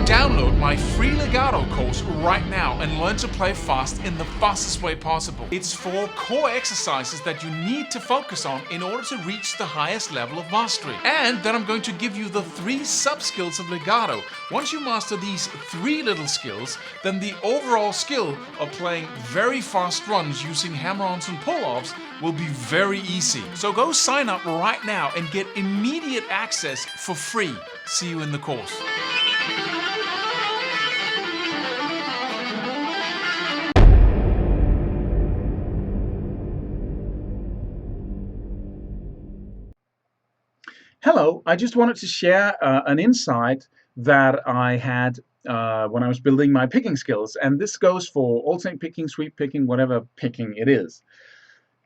Download my free legato course right now and learn to play fast in the fastest way possible. It's 4 core exercises that you need to focus on in order to reach the highest level of mastery. And then I'm going to give you the 3 sub-skills of legato. Once you master these 3 little skills, then the overall skill of playing very fast runs using hammer-ons and pull-offs will be very easy. So go sign up right now and get immediate access for free. See you in the course. Hello, I just wanted to share an insight that I had when I was building my picking skills. And this goes for alternate picking, sweep picking, whatever picking it is.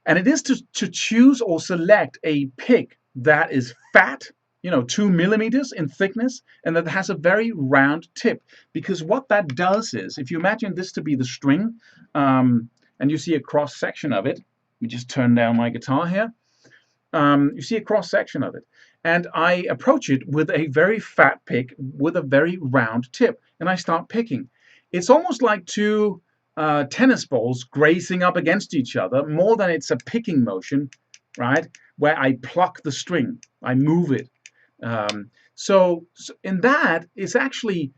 And it is to choose or select a pick that is fat, 2 millimeters in thickness, and that has a very round tip. Because what that does is, if you imagine this to be the string, and you see a cross section of it, let me just turn down my guitar here. You see a cross section of it. And I approach it with a very fat pick with a very round tip, and I start picking. It's almost like 2 tennis balls grazing up against each other, more than it's a picking motion, right? Where I pluck the string, I move it. So in that, it's actually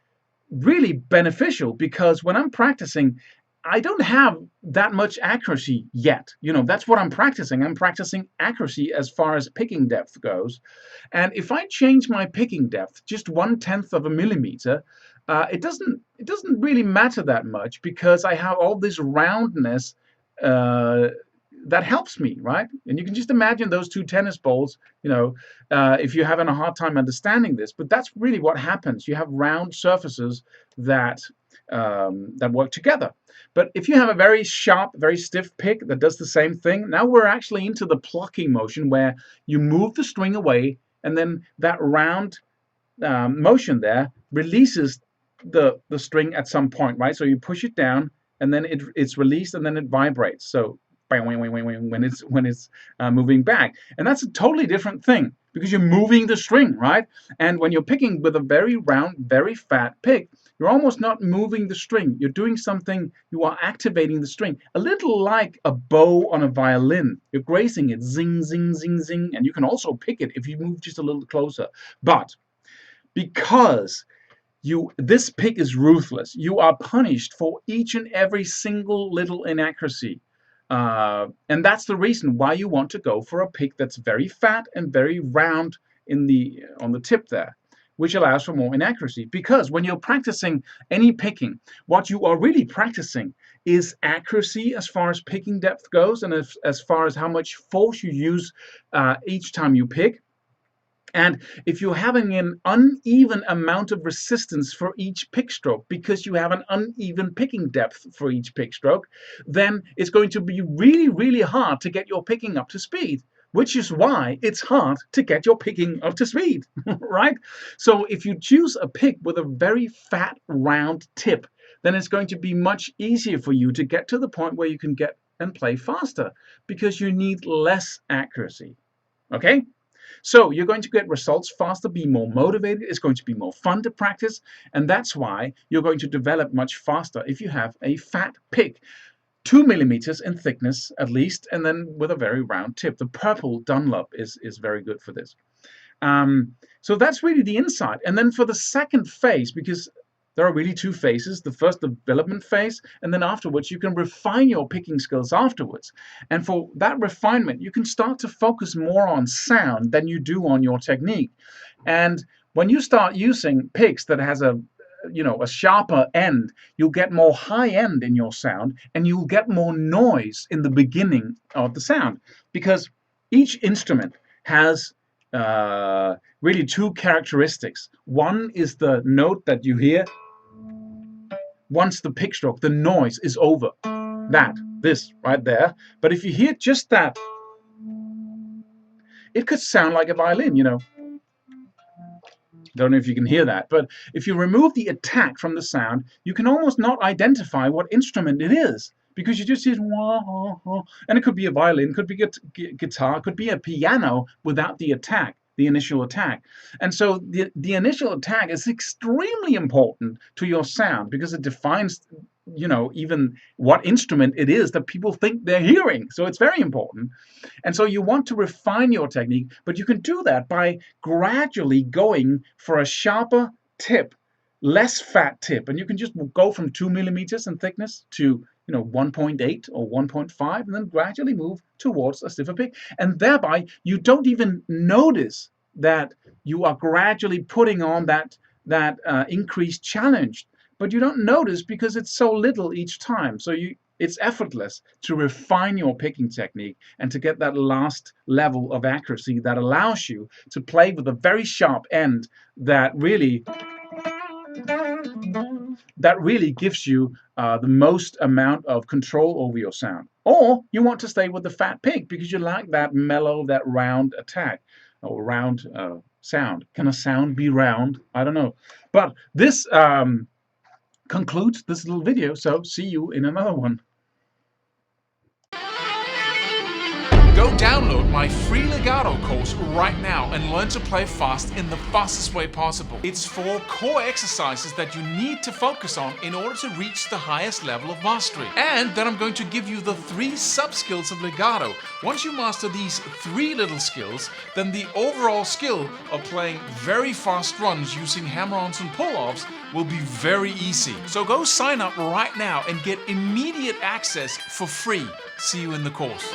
really beneficial, because when I'm practicing, I don't have that much accuracy yet. That's what I'm practicing. I'm practicing accuracy as far as picking depth goes. And if I change my picking depth just 1/10 of a millimeter, it doesn't really matter that much, because I have all this roundness that helps me, right? And you can just imagine those 2 tennis balls, if you're having a hard time understanding this, but that's really what happens. You have round surfaces that work together. But if you have a very sharp, very stiff pick that does the same thing, now we're actually into the plucking motion, where you move the string away, and then that round motion there releases the string at some point, right? So you push it down, and then it's released, and then it vibrates. So when it's moving back, and that's a totally different thing, because you're moving the string, right? And when you're picking with a very round, very fat pick, you're almost not moving the string. You're doing something, you are activating the string, a little like a bow on a violin. You're grazing it, zing, zing, zing, zing, and you can also pick it if you move just a little closer. But because this pick is ruthless, you are punished for each and every single little inaccuracy. And that's the reason why you want to go for a pick that's very fat and very round on the tip there, which allows for more inaccuracy. Because when you're practicing any picking, what you are really practicing is accuracy as far as picking depth goes, and as far as how much force you use each time you pick. And if you're having an uneven amount of resistance for each pick stroke, because you have an uneven picking depth for each pick stroke, then it's going to be really, really hard to get your picking up to speed, which is why it's hard to get your picking up to speed, right? So if you choose a pick with a very fat, round tip, then it's going to be much easier for you to get to the point where you can get and play faster, because you need less accuracy, okay? So you're going to get results faster, be more motivated, it's going to be more fun to practice, and that's why you're going to develop much faster if you have a fat pick, 2 millimeters in thickness at least, and then with a very round tip. The purple Dunlop is very good for this. So that's really the insight. And then for the second phase, because there are really 2 phases, the first development phase, and then afterwards you can refine your picking skills afterwards. And for that refinement, you can start to focus more on sound than you do on your technique. And when you start using picks that has a sharper end, you'll get more high end in your sound, and you'll get more noise in the beginning of the sound, because each instrument has really 2 characteristics. One is the note that you hear once the pick stroke, the noise is over. This right there. But if you hear just that, it could sound like a violin, Don't know if you can hear that, but if you remove the attack from the sound, you can almost not identify what instrument it is, because you just hear, and it could be a violin, could be a guitar, could be a piano without the attack. the initial attack. And so the initial attack is extremely important to your sound because it defines, even what instrument it is that people think they're hearing. So it's very important. And so you want to refine your technique, but you can do that by gradually going for a sharper tip, less fat tip. And you can just go from 2 millimeters in thickness to 1.8 or 1.5, and then gradually move towards a stiffer pick. And thereby, you don't even notice that you are gradually putting on that increased challenge. But you don't notice because it's so little each time. So it's effortless to refine your picking technique and to get that last level of accuracy that allows you to play with a very sharp end that really gives you the most amount of control over your sound. Or you want to stay with the fat pick because you like that mellow, that round attack or round sound. Can a sound be round? I don't know. But this concludes this little video, so see you in another one. Go download my free legato course right now and learn to play fast in the fastest way possible. It's 4 core exercises that you need to focus on in order to reach the highest level of mastery. And then I'm going to give you the 3 sub-skills of legato. Once you master these 3 little skills, then the overall skill of playing very fast runs using hammer-ons and pull-offs will be very easy. So go sign up right now and get immediate access for free. See you in the course.